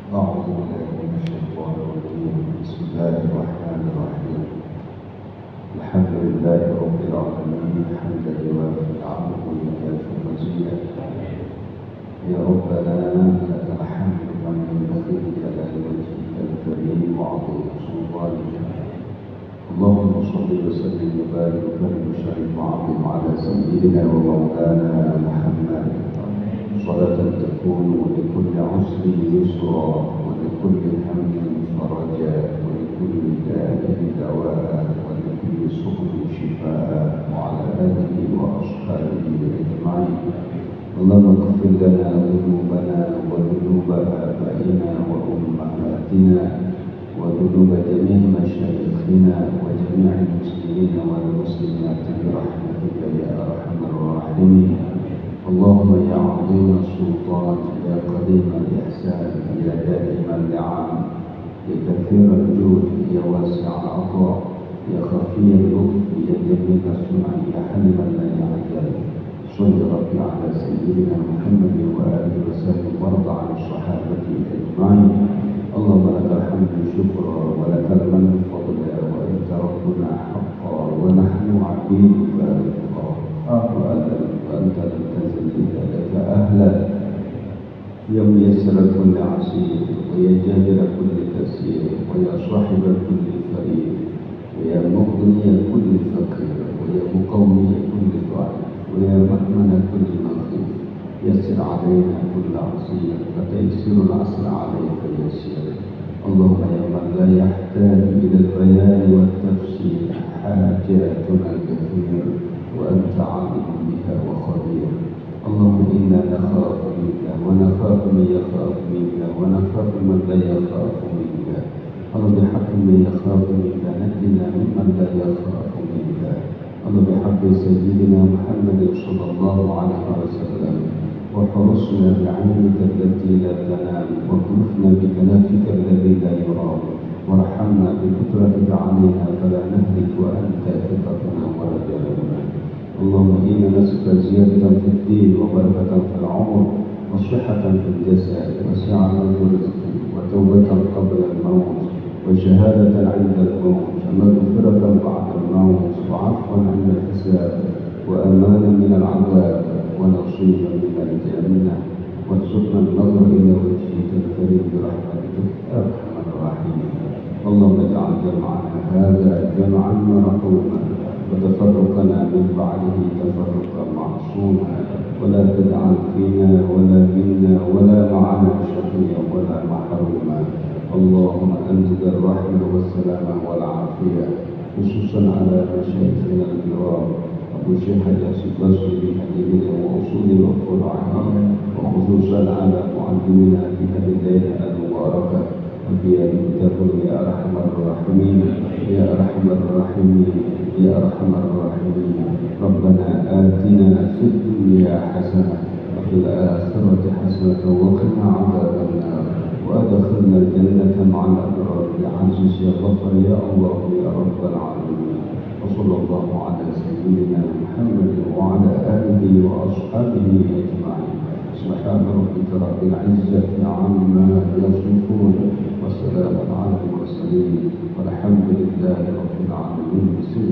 أعوذ بالله من الشيطان الرجيم. بسم الله الرحمن الرحيم. الحمد لله رب العالمين حمدا يوافي نعمه ويكافئ مزيدا. يا ربنا لك الحمد من ينبغي لجلال وجهك الكريم وعظيم سلطانك. اللهم صل وسلم وبارك وكرم وشرف وعظم على سيدنا ومولانا محمد صلاة تكون لكل عسر يسرا ولكل هم فرجا ولكل داء دواء ولكل سقم شفاء وعلى آله وأصحابه أجمعين. اللهم اغفر لنا ذنوبنا وذنوب آبائنا وأمهاتنا وذنوب جميع مشايخنا وجميع المسلمين والمسلمات برحمتك يا أرحم الراحمين. اللهم يا عظيم السلطان يا قديم الإحسان يا دائم اللعان يا كثير الجود يا واسع العطاء يا خفي اللطف يا جميل الصنع يا حلم لا يعجل. صل ربي على سيدنا محمد وآله وسلم وارض عن الصحابة أجمعين. اللهم لك الحمد شكرا ولك المن فضلا وأنت ربنا حقا ونحن عبيدك رفقا وأنت لم تزل لذلك أهلا. يا ميسر كل عسير ويا جابر كل كثير ويا صاحب كل فريق ويا مغني كل فقير ويا مقوي كل ضعيف ويا مأمن كل مخيف. يسر علينا كل عسير فتيسير العسر عليك يسير. اللهم يا من لا يحتاج إلى البيان والتفسير حاجاتنا الكثير وأنت عالم بها وخبير. اللهم إنا نخاف منك ونخاف من يخاف منك ونخاف من لا يخاف منك. اللهم بحق من يخاف منك نجنا ممن لا يخاف منك. اللهم بحق سيدنا محمد صلى الله عليه وسلم وحرصنا بعينك التي لا تنام واكلفنا بكنافك الذي لا يرام وارحمنا بقدرتك علينا فلا نهلك وأنت ثقتنا ورجاؤنا. اللهم إنا نسألك زيادة في الدين وبركة في العمر وصحة في الجسد وسعة في الرزق وتوبة قبل الموت وشهادة عند الموت ومغفرة بعد الموت وعفوا عند الحساب وأمانا من العذاب ونصيبا من الجنة وارزقنا النظر إلى وجهك الكريم برحمتك يا أرحم الراحمين. اللهم اجعل جمعنا هذا جمعا مرحوما وتفرقنا من بعده تفرقا معصوما ولا تجعل فينا ولا منا ولا معنا شقيا ولا محروما. اللهم أنزل الرحمة والسلام والعافية خصوصا على مشايخنا الكرام أبو شيخ ياسر بصري بحديثه وأصول وفروعه وخصوصا على معلمنا في هذه الليلة المباركة وبيده يا أرحم الراحمين يا أرحم الراحمين يا أرحم الراحمين. ربنا آتنا في الدنيا حسنة وفي الآخرة حسنة وقنا عذاب النار وأدخلنا الجنة مع الأبرار بعزيز يا غفر يا الله يا رب العالمين. وصلى الله على سيدنا محمد وعلى آله وأصحابه أجمعين. سبحان ربك رب العزة عما يصفون وسلام على المرسلين والحمد لله رب العالمين. بسر